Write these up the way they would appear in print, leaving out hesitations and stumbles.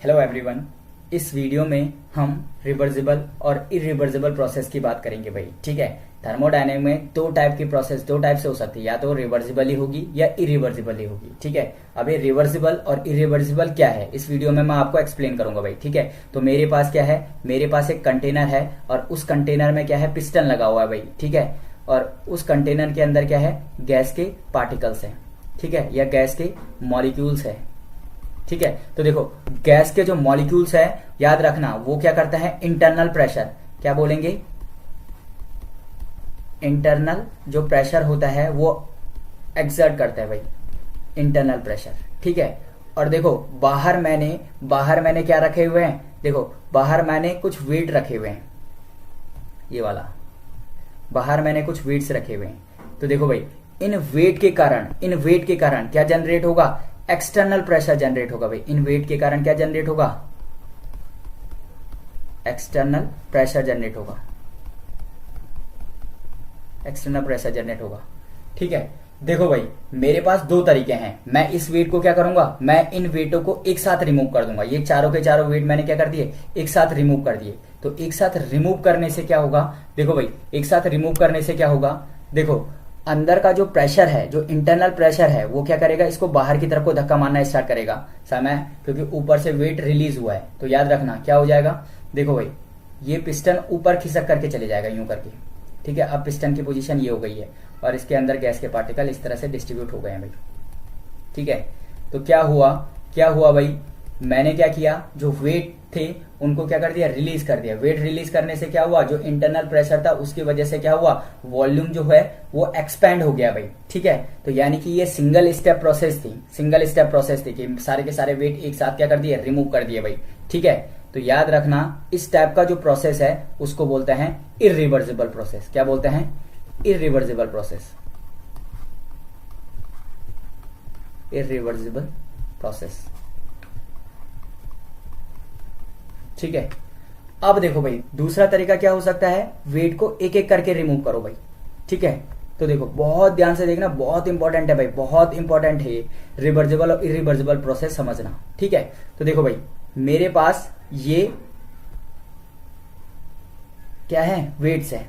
Hello everyone. इस video में हम रिवर्सिबल और इरिवर्सिबल प्रोसेस की बात करेंगे भाई। ठीक है, थर्मोडायनेमिक में दो टाइप की प्रोसेस दो टाइप से हो सकती है, या तो रिवर्सिबल ही होगी या इरिवर्सिबल ही होगी। ठीक है, अब ये रिवर्सिबल और इरिवर्सिबल क्या है इस वीडियो में मैं आपको एक्सप्लेन करूंगा भाई। ठीक है, तो मेरे पास क्या है, मेरे पास एक कंटेनर है और उस कंटेनर में क्या है, पिस्टन लगा हुआ है भाई। ठीक है, और उस कंटेनर के अंदर क्या है, गैस के पार्टिकल्स है। ठीक है, या गैस के मॉलिक्यूल्स है। ठीक है, तो देखो गैस के जो मॉलिक्यूल्स है, याद रखना वो क्या करता है, इंटरनल प्रेशर, क्या बोलेंगे, इंटरनल जो प्रेशर होता है वो एक्सर्ट करता है भाई, इंटरनल प्रेशर। ठीक है, और देखो बाहर मैंने क्या रखे हुए हैं, देखो बाहर मैंने कुछ वेट रखे हुए हैं, ये वाला बाहर मैंने कुछ वेट्स रखे हुए हैं। तो देखो भाई इन वेट के कारण क्या जनरेट होगा, एक्सटर्नल प्रेशर जनरेट होगा भाई। इन वेट के कारण क्या जनरेट होगा, एक्सटर्नल प्रेशर जनरेट होगा, एक्सटर्नल प्रेशर जनरेट होगा। ठीक है, देखो भाई मेरे पास दो तरीके हैं। मैं इस वेट को क्या करूंगा, मैं इन वेटों को एक साथ रिमूव कर दूंगा। ये चारों के चारों वेट मैंने क्या कर दिए, एक साथ रिमूव कर दिए। तो एक साथ रिमूव करने से क्या होगा, देखो भाई एक साथ रिमूव करने से क्या होगा, देखो अंदर का जो प्रेशर है, जो इंटरनल प्रेशर है, वो क्या करेगा, इसको बाहर की तरफ को धक्का मारना स्टार्ट करेगा समय, क्योंकि ऊपर से वेट रिलीज हुआ है। तो याद रखना क्या हो जाएगा, देखो भाई ये पिस्टन ऊपर खिसक करके चले जाएगा यूं करके। ठीक है, अब पिस्टन की पोजीशन ये हो गई है और इसके अंदर गैस के पार्टिकल इस तरह से डिस्ट्रीब्यूट हो गए हैं भाई। ठीक है, तो क्या हुआ भाई, मैंने क्या किया, जो वेट थे उनको क्या कर दिया, रिलीज कर दिया। वेट रिलीज करने से क्या हुआ, जो इंटरनल प्रेशर था उसकी वजह से क्या हुआ, वॉल्यूम जो है वो एक्सपैंड हो गया भाई। ठीक है, तो यानी कि ये सिंगल स्टेप प्रोसेस थी कि सारे के सारे वेट एक साथ क्या कर दिए, रिमूव कर दिए भाई। ठीक है, तो याद रखना इस टाइप का जो प्रोसेस है उसको बोलते हैं इरिवर्सिबल प्रोसेस। क्या बोलते हैं, इरिवर्सिबल प्रोसेस, इरिवर्सिबल प्रोसेस। ठीक है, अब देखो भाई दूसरा तरीका क्या हो सकता है, वेट को एक एक करके रिमूव करो भाई। ठीक है, तो देखो बहुत ध्यान से देखना, बहुत इंपॉर्टेंट है भाई, बहुत इंपॉर्टेंट है रिवर्सिबल और इरिवर्सिबल प्रोसेस समझना। ठीक है, तो देखो भाई मेरे पास ये क्या है, वेट्स है,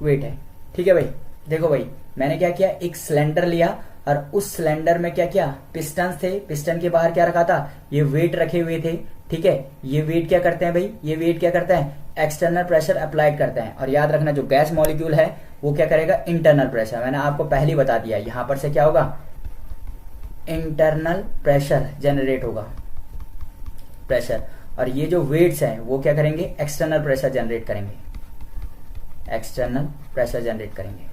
वेट है। ठीक है भाई, देखो भाई मैंने क्या किया, एक सिलेंडर लिया और उस सिलेंडर में क्या किया, पिस्टन थे, पिस्टन के बाहर क्या रखा था, ये वेट रखे हुए थे। ठीक है, ये वेट क्या करते हैं भाई, ये वेट क्या करते हैं, एक्सटर्नल प्रेशर अप्लाइड करते हैं। और याद रखना जो गैस मॉलिक्यूल है वो क्या करेगा, इंटरनल प्रेशर, मैंने आपको पहले ही बता दिया, यहां पर से क्या होगा, इंटरनल प्रेशर जनरेट होगा, प्रेशर। और ये जो वेट्स हैं वो क्या करेंगे, एक्सटर्नल प्रेशर जनरेट करेंगे, एक्सटर्नल प्रेशर जनरेट करेंगे।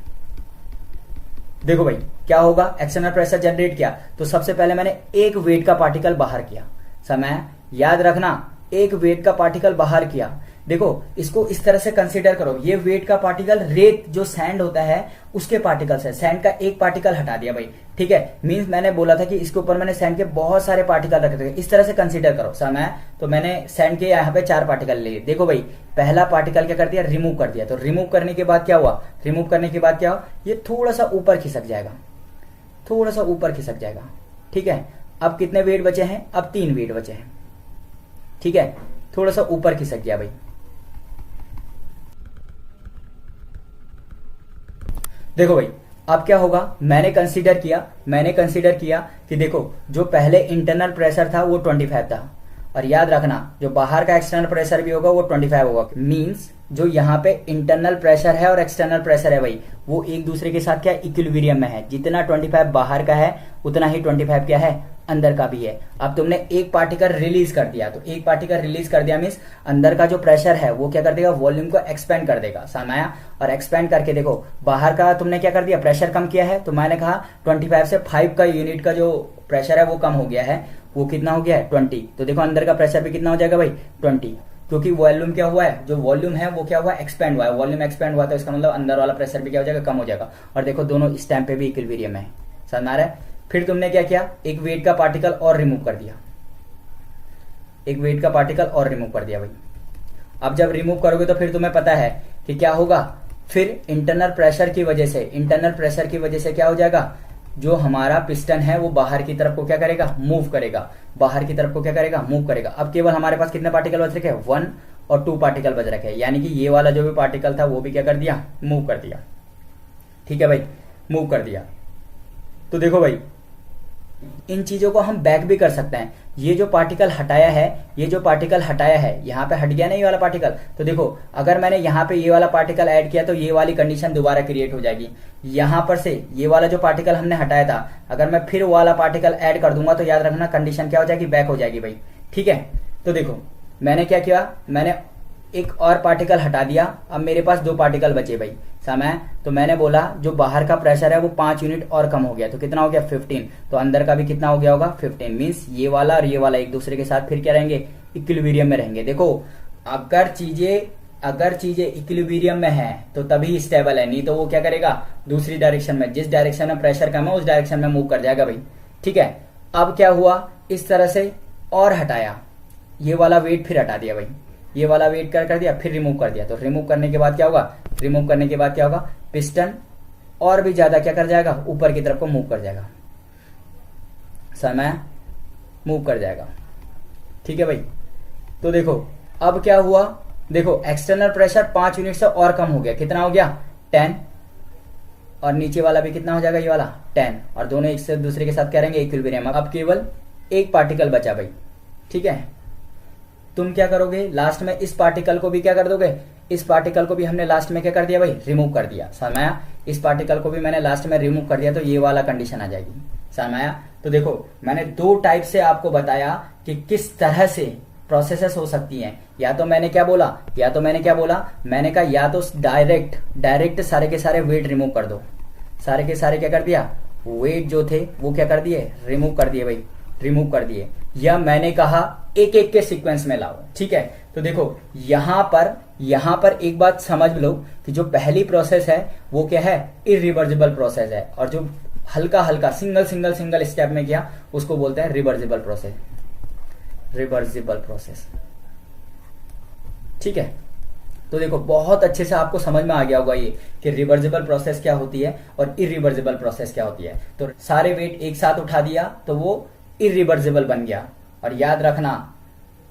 देखो भाई क्या होगा, एक्सटर्नल प्रेशर जनरेट किया तो सबसे पहले मैंने एक वेट का पार्टिकल बाहर किया, समय याद रखना, एक वेट का पार्टिकल बाहर किया। देखो इसको इस तरह से कंसीडर करो, ये वेट का पार्टिकल रेत जो सैंड होता है उसके पार्टिकल्स है, सैंड का एक पार्टिकल हटा दिया भाई। ठीक है, मींस मैंने बोला था कि इसके ऊपर मैंने सैंड के बहुत सारे पार्टिकल रखे थे, इस तरह से कंसीडर करो समय। तो मैंने सैंड के यहाँ पे 4 पार्टिकल लिए। देखो भाई पहला पार्टिकल क्या कर दिया, रिमूव कर दिया। तो रिमूव करने के बाद क्या हुआ, रिमूव करने के बाद क्या हुआ, ये थोड़ा सा ऊपर खिसक जाएगा, थोड़ा सा ऊपर खिसक जाएगा। ठीक है, अब कितने वेट बचे हैं, अब 3 वेट बचे हैं। ठीक है, थोड़ा सा ऊपर खिसक गया भाई। देखो भाई अब क्या होगा, मैंने कंसीडर किया कि देखो जो पहले इंटरनल प्रेशर था वो 25 था, और याद रखना जो बाहर का एक्सटर्नल प्रेशर भी होगा वो 25 होगा। मींस जो यहाँ पे इंटरनल प्रेशर है और एक्सटर्नल प्रेशर है भाई वो एक दूसरे के साथ क्या इक्विलिब्रियम में है, जितना 25 बाहर का है उतना ही 25 क्या है, अंदर का भी है। अब तुमने एक पार्टिकल रिलीज कर दिया, तो एक पार्टिकल रिलीज कर दिया मींस अंदर का जो प्रेशर है वो क्या कर देगा, वॉल्यूम को एक्सपेंड कर देगा, समाया। और एक्सपेंड करके देखो बाहर का तुमने क्या कर दिया, प्रेशर कम किया है। तो मैंने कहा 25 से 5 का यूनिट का जो प्रेशर है वो कम हो गया है, वो कितना हो गया है, 20। तो देखो अंदर का प्रेशर भी कितना हो जाएगा भाई, 20, क्योंकि वॉल्यूम क्या हुआ है, जो वॉल्यूम है वो क्या हुआ, एक्सपेंड हुआ है। वॉल्यूम एक्सपेंड हुआ तो इसका मतलब अंदर वाला प्रेशर भी क्या हो जाएगा, कम हो जाएगा। और देखो दोनों इस टाइम पे भी इक्विलिब्रियम है, समझ आ रहा है। फिर तुमने क्या किया, एक वेट का पार्टिकल और रिमूव कर दिया, एक वेट का पार्टिकल और रिमूव कर दिया भाई। अब जब रिमूव करोगे तो फिर तुम्हें पता है कि क्या होगा, फिर इंटरनल प्रेशर की वजह से क्या हो जाएगा, जो हमारा पिस्टन है वो बाहर की तरफ को क्या करेगा, मूव करेगा, बाहर की तरफ को क्या करेगा, मूव करेगा। अब केवल हमारे पास कितने पार्टिकल बच रखे हैं, 1 और 2 पार्टिकल बच रखे हैं, यानी कि ये वाला जो भी पार्टिकल था वो भी क्या कर दिया, मूव कर दिया। ठीक है भाई, मूव कर दिया। तो देखो भाई, इन चीजों को हम बैक भी कर सकते हैं। ये जो पार्टिकल हटाया है, ये जो पार्टिकल हटाया है, यहाँ पे हट गया ना ये वाला पार्टिकल, तो देखो अगर मैंने यहाँ पे ये वाला पार्टिकल ऐड किया तो ये वाली कंडीशन दोबारा क्रिएट हो जाएगी। यहाँ पर से ये वाला जो पार्टिकल हमने हटाया था, अगर मैं फिर वो वाला पार्टिकल ऐड कर दूंगा तो याद रखना कंडीशन क्या हो जाएगी, बैक हो जाएगी भाई। ठीक है, तो देखो मैंने क्या किया, मैंने एक और पार्टिकल हटा दिया, अब मेरे पास 2 पार्टिकल बचे भाई। समय तो मैंने बोला जो बाहर का प्रेशर है वो 5 यूनिट और कम हो गया, तो कितना हो गया, 15। तो अंदर का भी कितना हो गया होगा, 15। मीन्स ये वाला और ये वाला एक दूसरे के साथ फिर क्या रहेंगे, इक्विलिब्रियम में रहेंगे। देखो अगर चीजें इक्विलिब्रियम में है तो तभी स्टेबल है, नहीं तो वो क्या करेगा, दूसरी डायरेक्शन में, जिस डायरेक्शन में प्रेशर कम है उस डायरेक्शन में मूव कर जाएगा भाई। ठीक है, अब क्या हुआ, इस तरह से और हटाया, ये वाला वेट फिर हटा दिया भाई, ये वाला वेट कर दिया, फिर रिमूव कर दिया। तो रिमूव करने के बाद क्या होगा, पिस्टन और भी ज्यादा क्या कर जाएगा, ऊपर की तरफ को मूव कर जाएगा, समय मूव कर जाएगा। ठीक है भाई, तो देखो अब क्या हुआ, देखो एक्सटर्नल प्रेशर 5 यूनिट से और कम हो गया, कितना हो गया, 10, और नीचे वाला भी कितना हो जाएगा, ये वाला 10, और दोनों एक से दूसरे के साथ क्या रहेंगे, इक्विलिब्रियम। अब केवल एक पार्टिकल बचा भाई। ठीक है, तुम क्या करोगे, लास्ट में इस पार्टिकल को भी क्या कर दोगे, इस पार्टिकल को भी हमने लास्ट में क्या कर दिया भाई, रिमूव कर दिया। समझ, इस पार्टिकल को भी मैंने लास्ट में रिमूव कर दिया, तो ये वाला कंडीशन आ जाएगी। समझ, तो देखो मैंने 2 टाइप से आपको बताया कि किस तरह से प्रोसेसेस हो सकती हैं। या तो मैंने क्या बोला, मैंने कहा या तो डायरेक्ट सारे के सारे वेट रिमूव कर दो, सारे के सारे क्या कर दिया, वेट जो थे वो क्या कर दिए, रिमूव कर दिए भाई, रिमूव कर दिए। या मैंने कहा एक एक के सीक्वेंस में लाओ। ठीक है, तो देखो यहां पर एक बात समझ लो कि जो पहली प्रोसेस है वो क्या है, इरिवर्सिबल प्रोसेस है, और जो हल्का सिंगल स्टेप में किया उसको बोलते हैं रिवर्सिबल प्रोसेस। ठीक है, तो देखो बहुत अच्छे से आपको समझ में आ गया होगा ये कि रिवर्सिबल प्रोसेस क्या होती है और इरिवर्सिबल प्रोसेस क्या होती है। तो सारे वेट एक साथ उठा दिया तो वो इरिवर्सिबल बन गया। और याद रखना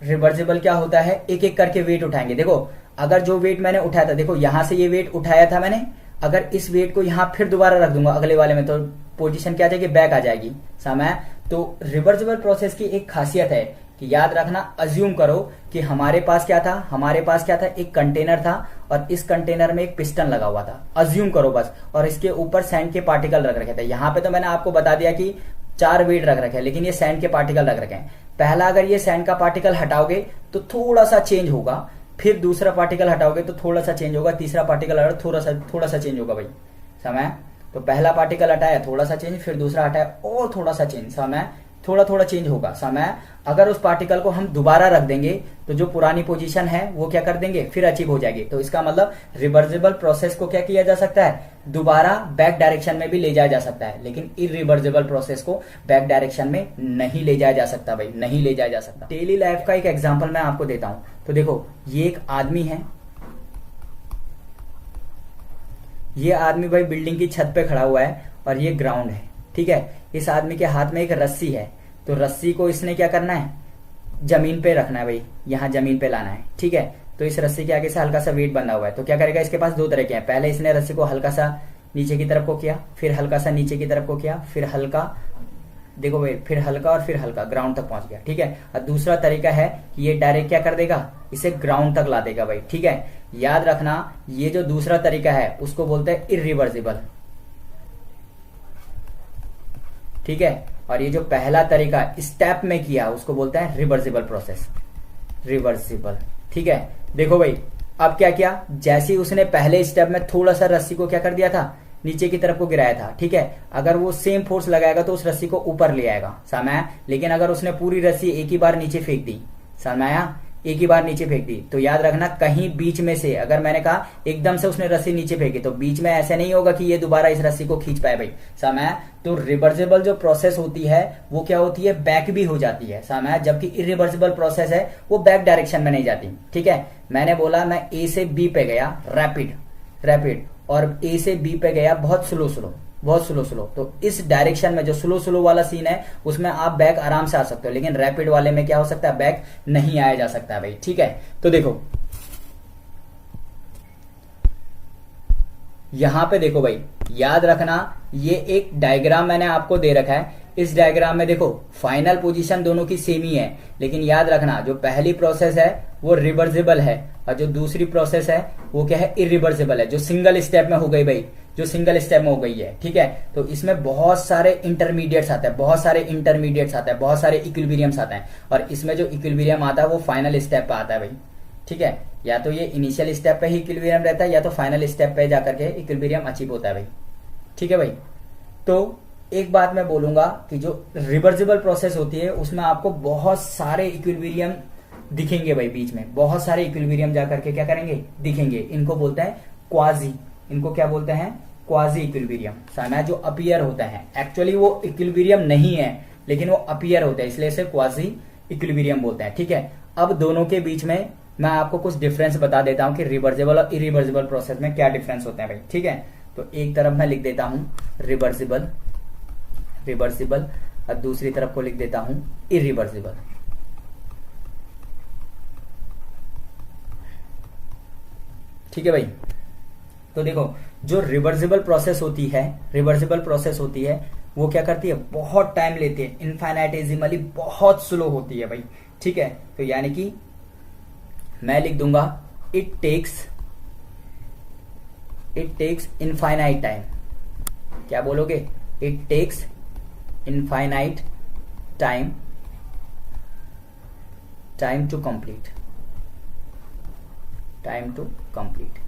रिवर्सिबल क्या होता है, एक एक करके वेट उठाएंगे। देखो अगर जो वेट मैंने उठाया था, देखो यहां से ये वेट उठाया था मैंने, अगर इस वेट को यहां फिर दोबारा रख दूंगा अगले वाले में तो पोजीशन क्या आ जाएगी, बैक आ जाएगी। समय तो रिवर्सिबल प्रोसेस की एक खासियत है कि याद रखना, अज्यूम करो कि हमारे पास क्या था, एक कंटेनर था और इस कंटेनर में एक पिस्टन लगा हुआ था, अज्यूम करो बस, और इसके ऊपर सैंड के पार्टिकल रख रखे थे। यहाँ पे तो मैंने आपको बता दिया कि 4 वेट रख रखे हैं, लेकिन ये सैंड के पार्टिकल रख रखे हैं। पहला अगर ये सैंड का पार्टिकल हटाओगे तो थोड़ा सा चेंज होगा, फिर दूसरा पार्टिकल हटाओगे तो थोड़ा सा चेंज होगा, तीसरा पार्टिकल हटाओ थोड़ा सा चेंज होगा भाई। समय तो पहला पार्टिकल हटाया थोड़ा सा चेंज, फिर दूसरा हटाया और थोड़ा सा चेंज, समय थोड़ा चेंज होगा। समय अगर उस पार्टिकल को हम दोबारा रख देंगे तो जो पुरानी पोजीशन है वो क्या कर देंगे, फिर अचीव हो जाएगी। तो इसका मतलब रिवर्सिबल प्रोसेस को क्या किया जा सकता है, दोबारा बैक डायरेक्शन में भी ले जाया जा सकता है, लेकिन इरिवर्सिबल प्रोसेस को बैक डायरेक्शन में नहीं ले जाया जा सकता भाई, नहीं ले जाया जा सकता। डेली लाइफ का एक एग्जाम्पल मैं आपको देता हूं। तो देखो ये एक आदमी है, ये आदमी भाई बिल्डिंग की छत पे खड़ा हुआ है और ये ग्राउंड है। ठीक है, इस आदमी के हाथ में एक रस्सी है, तो रस्सी को इसने क्या करना है, जमीन पे रखना है भाई, यहाँ जमीन पे लाना है। ठीक है, तो इस रस्सी के आगे से हल्का सा वेट बंधा हुआ है, तो क्या करेगा, इसके पास 2 तरीके हैं। पहले इसने रस्सी को हल्का सा नीचे की तरफ को किया, फिर हल्का सा नीचे की तरफ को किया, फिर हल्का, देखो भाई, फिर हल्का और फिर हल्का ग्राउंड तक पहुंच गया। ठीक है, और दूसरा तरीका है कि ये डायरेक्ट क्या कर देगा, इसे ग्राउंड तक ला देगा भाई। ठीक है, याद रखना ये जो दूसरा तरीका है उसको बोलते हैं इरिवर्सिबल। ठीक है, और ये जो पहला तरीका स्टेप में किया उसको बोलते हैं रिवर्सिबल प्रोसेस, रिवर्सिबल। ठीक है, देखो भाई अब क्या किया, जैसे उसने पहले स्टेप में थोड़ा सा रस्सी को क्या कर दिया था, नीचे की तरफ को गिराया था। ठीक है, अगर वो सेम फोर्स लगाएगा तो उस रस्सी को ऊपर ले आएगा, समझ। लेकिन अगर उसने पूरी रस्सी एक ही बार नीचे फेंक दी, समझ, एक ही बार नीचे फेंक दी, तो याद रखना कहीं बीच में से, अगर मैंने कहा एकदम से उसने रस्सी नीचे फेंकी तो बीच में ऐसे नहीं होगा कि ये दोबारा इस रस्सी को खींच पाए भाई, समझ। तो रिवर्सिबल जो प्रोसेस होती है वो क्या होती है, बैक भी हो जाती है, समझ। जबकि इरिवर्सिबल प्रोसेस है वो बैक डायरेक्शन में नहीं जाती। ठीक है, मैंने बोला मैं ए से बी पे गया रैपिड, और ए से बी पे गया बहुत स्लो, बहुत स्लो स्लो। तो इस डायरेक्शन में जो स्लो स्लो वाला सीन है उसमें आप बैक आराम से आ सकते हो, लेकिन रैपिड वाले में क्या हो सकता है, बैक नहीं आया जा सकता है भाई। ठीक है, तो देखो यहां पे देखो भाई, याद रखना ये एक डायग्राम मैंने आपको दे रखा है। इस डायग्राम में देखो फाइनल पोजीशन दोनों की सेम ही है, लेकिन याद रखना जो पहली प्रोसेस है वो रिवर्सिबल है और जो दूसरी प्रोसेस है वो क्या है, इरिवर्सिबल है, जो सिंगल स्टेप में हो गई भाई, जो सिंगल स्टेप में हो गई है। ठीक है, तो इसमें बहुत सारे इंटरमीडिएट्स आते हैं, बहुत सारे इंटरमीडिएट्स आते हैं, बहुत सारे इक्विलिब्रियम्स आते हैं, और इसमें जो इक्विलिब्रियम आता है वो फाइनल स्टेप पे आता है भाई। ठीक है, या तो ये इनिशियल स्टेप पे ही इक्विलिब्रियम रहता है या तो फाइनल स्टेप पे जाकर के इक्विलिब्रियम अचीव होता है भाई। ठीक है भाई, तो एक बात मैं बोलूंगा कि जो रिवर्सिबल प्रोसेस होती है उसमें आपको बहुत सारे इक्विलिब्रियम दिखेंगे भाई, बीच में बहुत सारे इक्विलिब्रियम जाकर के क्या करेंगे, दिखेंगे। इनको बोलते हैं क्वाजी, इनको क्या बोलते हैं, क्वाजी इक्विलिब्रियम। सामने जो अपीयर होता है, एक्चुअली वो इक्विलिब्रियम नहीं है लेकिन वो अपीयर होता है, इसलिए इसे क्वाजी इक्विलिब्रियम बोलते हैं। ठीक है, अब दोनों के बीच में मैं आपको कुछ डिफरेंस बता देता हूं कि रिवर्सिबल और इरिवर्सिबल प्रोसेस में क्या डिफरेंस होते हैं भाई। ठीक है, तो एक तरफ मैं लिख देता हूं रिवर्सिबल, रिवर्सिबल, और दूसरी तरफ को लिख देता हूं इरिवर्सिबल। ठीक है भाई, तो देखो जो रिवर्सिबल प्रोसेस होती है, रिवर्सिबल प्रोसेस होती है वो क्या करती है, बहुत टाइम लेती है, इनफाइनाइटेसिमली बहुत स्लो होती है भाई। ठीक है, तो यानी कि मैं लिख दूंगा इट टेक्स इनफाइनाइट टाइम। क्या बोलोगे, it takes infinite time to complete, time to complete.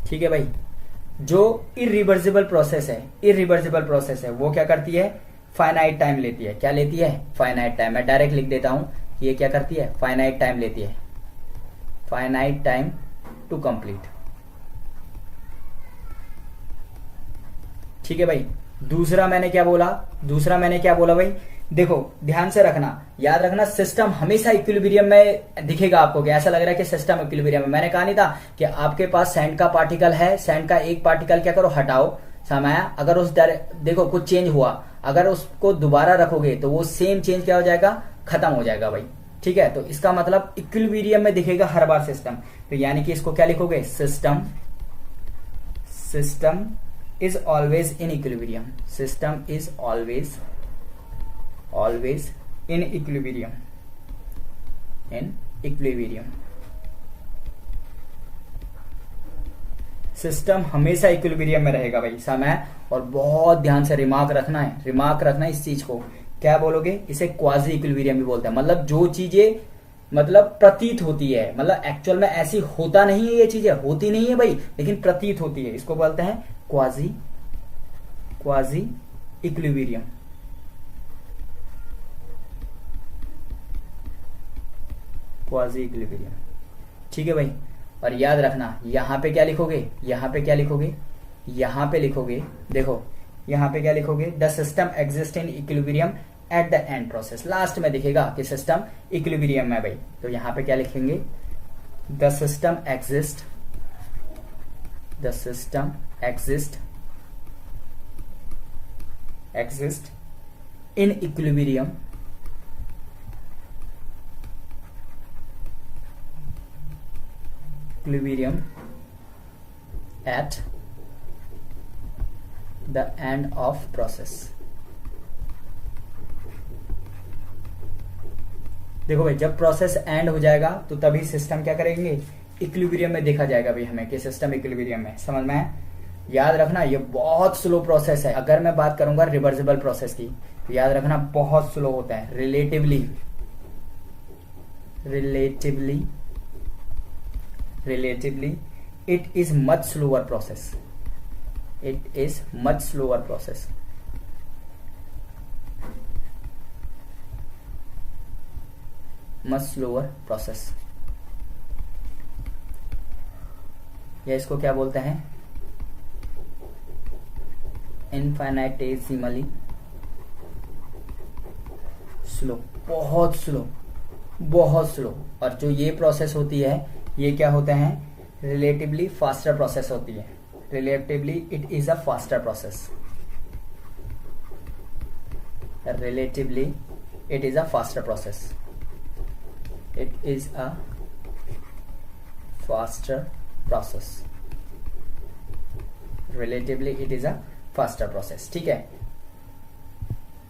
ठीक है भाई, जो इरिवर्सिबल प्रोसेस है, इरिवर्सिबल प्रोसेस है वो क्या करती है, फाइनाइट टाइम लेती है। क्या लेती है, फाइनाइट टाइम। मैं डायरेक्ट लिख देता हूं ये क्या करती है, फाइनाइट टाइम लेती है, फाइनाइट टाइम टू कंप्लीट। ठीक है भाई, दूसरा मैंने क्या बोला, दूसरा मैंने क्या बोला भाई, देखो ध्यान से रखना, याद रखना सिस्टम हमेशा इक्विलिब्रियम में दिखेगा आपको। क्या ऐसा लग रहा है कि सिस्टम इक्विलिब्रियम में, मैंने कहा नहीं था कि आपके पास सैंड का पार्टिकल है, सैंड का एक पार्टिकल क्या करो, हटाओ, समाया, अगर उस देखो कुछ चेंज हुआ, अगर उसको दोबारा रखोगे तो वो सेम चेंज क्या हो जाएगा, खत्म हो जाएगा भाई। ठीक है, तो इसका मतलब इक्विलिब्रियम में दिखेगा हर बार सिस्टम। तो यानी कि इसको क्या लिखोगे, system is always in equilibrium, system is always in equilibrium, system हमेशा इक्विलिब्रियम में रहेगा भाई समय। और बहुत ध्यान से रिमार्क रखना है, रिमार्क रखना है इस चीज को। क्या बोलोगे, इसे क्वाजी इक्विलिब्रियम भी बोलते हैं। मतलब जो चीजें मतलब प्रतीत होती है, मतलब एक्चुअल में ऐसी होता नहीं है, ये चीजें होती नहीं है भाई, लेकिन प्रतीत होती है, इसको बोलते हैं क्वाजी इक्विलिब्रियम। Quasi equilibrium. ठीक है भाई, और याद रखना यहां पे क्या लिखोगे, यहां पे क्या लिखोगे, यहां पे लिखोगे, देखो यहां पे क्या लिखोगे, the system exist in equilibrium at the end process. Last में दिखेगा कि सिस्टम इक्विलिब्रियम में भाई, तो यहां पे क्या लिखेंगे, the system exist in equilibrium at the end of process। देखो भाई, जब प्रोसेस एंड हो जाएगा तो तभी सिस्टम क्या करेंगे, इक्विलिब्रियम में देखा जाएगा भाई हमें कि सिस्टम इक्विलिब्रियम में। समझ में है? याद रखना ये बहुत स्लो प्रोसेस है। अगर मैं बात करूंगा रिवर्सिबल प्रोसेस की तो याद रखना बहुत स्लो होता है, relatively it is much slower process, या इसको क्या बोलते हैं, इनफाइनाइटेसिमली स्लो, बहुत स्लो। और जो ये प्रोसेस होती है ये क्या होते हैं, रिलेटिवली फास्टर प्रोसेस होती है। Relatively it is a faster process, relatively it is a faster process, it is a faster process, relatively it is a faster process. ठीक है,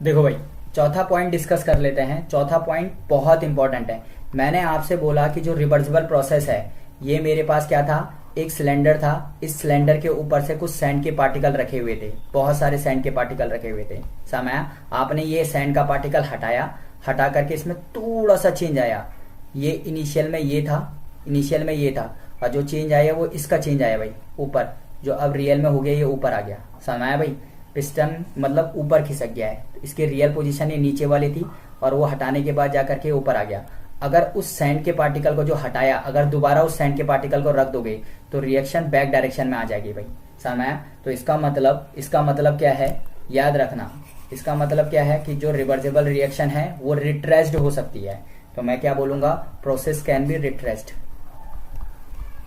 देखो भाई चौथा पॉइंट डिस्कस कर लेते हैं। चौथा पॉइंट बहुत इंपॉर्टेंट है। मैंने आपसे बोला कि जो रिवर्सिबल प्रोसेस है, ये मेरे पास क्या था, एक सिलेंडर था, इस सिलेंडर के ऊपर से कुछ सैंड के पार्टिकल रखे हुए थे, बहुत सारे सैंड के पार्टिकल रखे हुए थे। समय आपने ये सैंड का पार्टिकल हटाया, हटा करके इसमें थोड़ा सा चेंज आया, ये इनिशियल में ये था, इनिशियल में ये था, और जो चेंज आया वो इसका चेंज आया भाई ऊपर, जो अब रियल में हो गया ये ऊपर आ गया। समझ आया भाई, पिस्टन मतलब ऊपर खिसक गया है, इसकी रियल पोजीशन ये नीचे वाली थी और वो हटाने के बाद जाकर के ऊपर आ गया। अगर उस सैंड के पार्टिकल को जो हटाया, अगर दोबारा उस सैंड के पार्टिकल को रख दोगे तो रिएक्शन बैक डायरेक्शन में आ जाएगी भाई। समझ आया? तो इसका मतलब क्या है, याद रखना, इसका मतलब क्या है कि जो रिवर्सिबल रिएक्शन है वो रिट्रेस्ड हो सकती है। तो मैं क्या बोलूंगा, process can be retraced,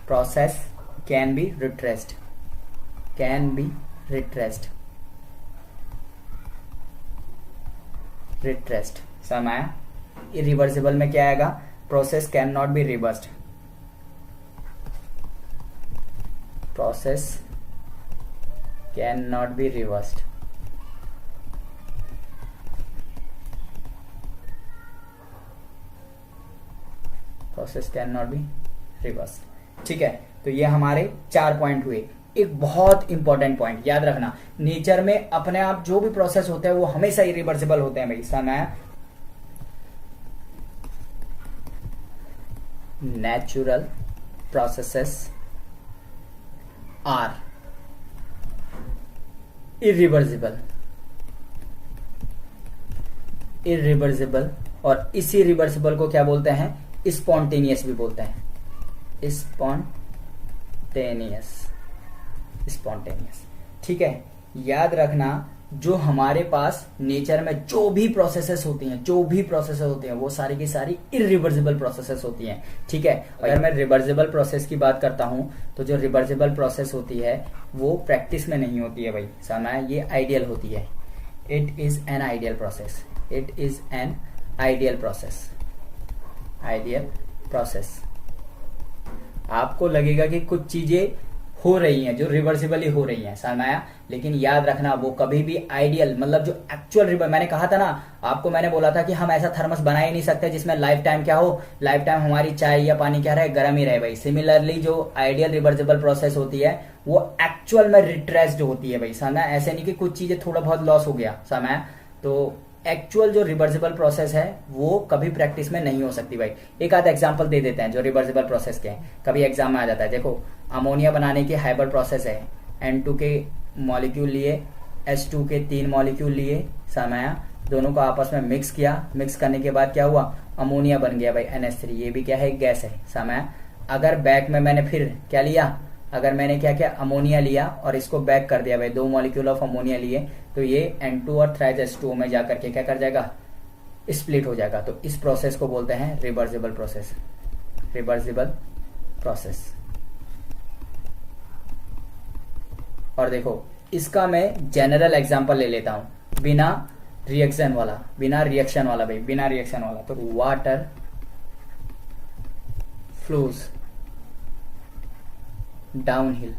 process can be retraced, can be retraced, retraced. समझ आया? इरिवर्सिबल में क्या आएगा, process can not be reversed, process can not be reversed, process can not be reversed. ठीक है, तो ये हमारे 4 पॉइंट हुए। एक बहुत इंपॉर्टेंट पॉइंट याद रखना, नेचर में अपने आप जो भी प्रोसेस होते हैं वो हमेशा इरिवर्सिबल होते हैं भाई। समय natural processes are irreversible, irreversible, और इसी रिवर्सिबल को क्या बोलते हैं, स्पॉन्टेनियस भी बोलते हैं, स्पॉन्टेनियस, स्पॉन्टेनियस। ठीक है, याद रखना, जो हमारे पास नेचर में जो भी प्रोसेसेस होती हैं, जो भी प्रोसेसेस होती हैं, वो सारी की सारी इरिवर्सिबल प्रोसेसेस होती हैं। ठीक है, अगर मैं रिवर्सिबल प्रोसेस की बात करता हूं तो जो रिवर्सिबल प्रोसेस होती है वो प्रैक्टिस में नहीं होती है भाई। समय ये आइडियल होती है, it is an ideal process, it is an ideal process, ideal process. आपको लगेगा कि कुछ चीजें हो रही हैं जो रिवर्सिबली हो रही हैं, समझ आया, लेकिन याद रखना वो कभी भी आइडियल, मतलब जो एक्चुअल, मैंने कहा था ना आपको, मैंने बोला था कि हम ऐसा थर्मस बना ही नहीं सकते जिसमें लाइफ टाइम क्या हो, लाइफ टाइम हमारी चाय या पानी क्या रहे, गर्म ही रहे भाई। सिमिलरली जो आइडियल रिवर्सिबल प्रोसेस होती है वो एक्चुअल में रिट्रेस्ड होती है भाई। समझ, ऐसे नहीं कि कुछ चीजें थोड़ा बहुत लॉस हो गया। समझ, तो एक्चुअल जो रिवर्सिबल प्रोसेस है वो कभी प्रैक्टिस में नहीं हो सकती भाई। एक आधा एग्जांपल दे देते हैं जो रिवर्सिबल प्रोसेस के हैं, कभी एग्जाम में आ जाता है। देखो, अमोनिया बनाने की हाइबर प्रोसेस है, N2 के मॉलिक्यूल लिए, H2 के 3 मॉलिक्यूल लिए, समय दोनों को आपस में मिक्स किया, मिक्स करने के बाद क्या हुआ, अमोनिया बन गया भाई NH3। ये भी क्या है, गैस है। समय अगर बैक में मैंने फिर क्या लिया, अगर मैंने क्या किया, अमोनिया लिया और इसको बैक कर दिया भाई, 2 मॉलिक्यूल ऑफ अमोनिया लिए, तो ये N2 और थ्राइज H2O में जाकर के क्या कर जाएगा, स्प्लिट हो जाएगा। तो इस प्रोसेस को बोलते हैं रिवर्सिबल प्रोसेस, रिवर्सिबल प्रोसेस। और देखो, इसका मैं जनरल एग्जांपल ले लेता हूं, बिना रिएक्शन वाला, बिना रिएक्शन वाला भाई, बिना रिएक्शन वाला। तो water flows downhill,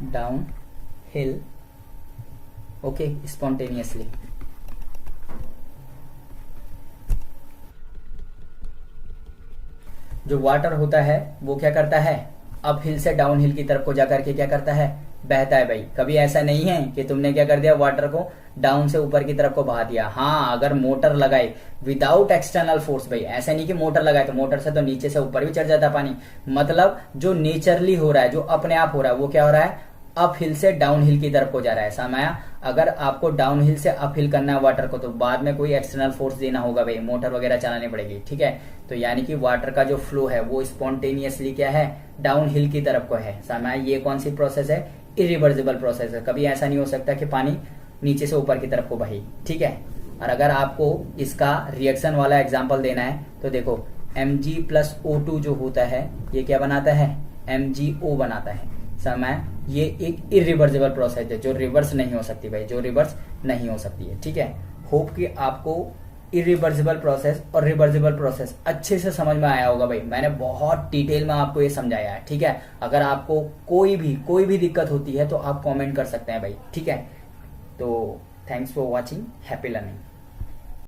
downhill, okay, spontaneously. जो वाटर होता है वो क्या करता है, अप हिल से डाउन हिल की तरफ को जाकर के क्या करता है, बहता है भाई। कभी ऐसा नहीं है कि तुमने क्या कर दिया, वाटर को डाउन से ऊपर की तरफ को बहा दिया। हाँ, अगर मोटर लगाए विदाउट एक्सटर्नल फोर्स भाई, ऐसा नहीं कि मोटर लगाए तो मोटर से तो नीचे से ऊपर भी चढ़ जाता पानी। मतलब जो नेचरली हो रहा है, जो अपने आप हो रहा है, वो क्या हो रहा है, अप हिल से डाउन हिल की तरफ को जा रहा है। समझा? अगर आपको डाउन हिल से अप हिल करना है वाटर को, तो बाद में कोई एक्सटर्नल फोर्स देना होगा भाई, मोटर वगैरह चलानी पड़ेगी। ठीक है, तो यानी कि वाटर का जो फ्लो है वो स्पॉन्टेनियसली क्या है, डाउन हिल की तरफ को है। समझा? ये कौन सी प्रोसेस है, इरिवर्सिबल प्रोसेस है। कभी ऐसा नहीं हो सकता कि पानी नीचे से ऊपर की तरफ को बहे। ठीक है, और अगर आपको इसका रिएक्शन वाला एग्जाम्पल देना है तो देखो, Mg+O2 जो होता है ये क्या बनाता है, MgO बनाता है। समय ये एक इरिवर्सिबल प्रोसेस है जो रिवर्स नहीं हो सकती भाई, जो रिवर्स नहीं हो सकती है। ठीक है, होप कि आपको इरिवर्सिबल प्रोसेस और रिवर्सिबल प्रोसेस अच्छे से समझ में आया होगा भाई। मैंने बहुत डिटेल में आपको ये समझाया है। ठीक है, अगर आपको कोई भी दिक्कत होती है तो आप कमेंट कर सकते हैं भाई। ठीक है, तो thanks for watching, happy learning.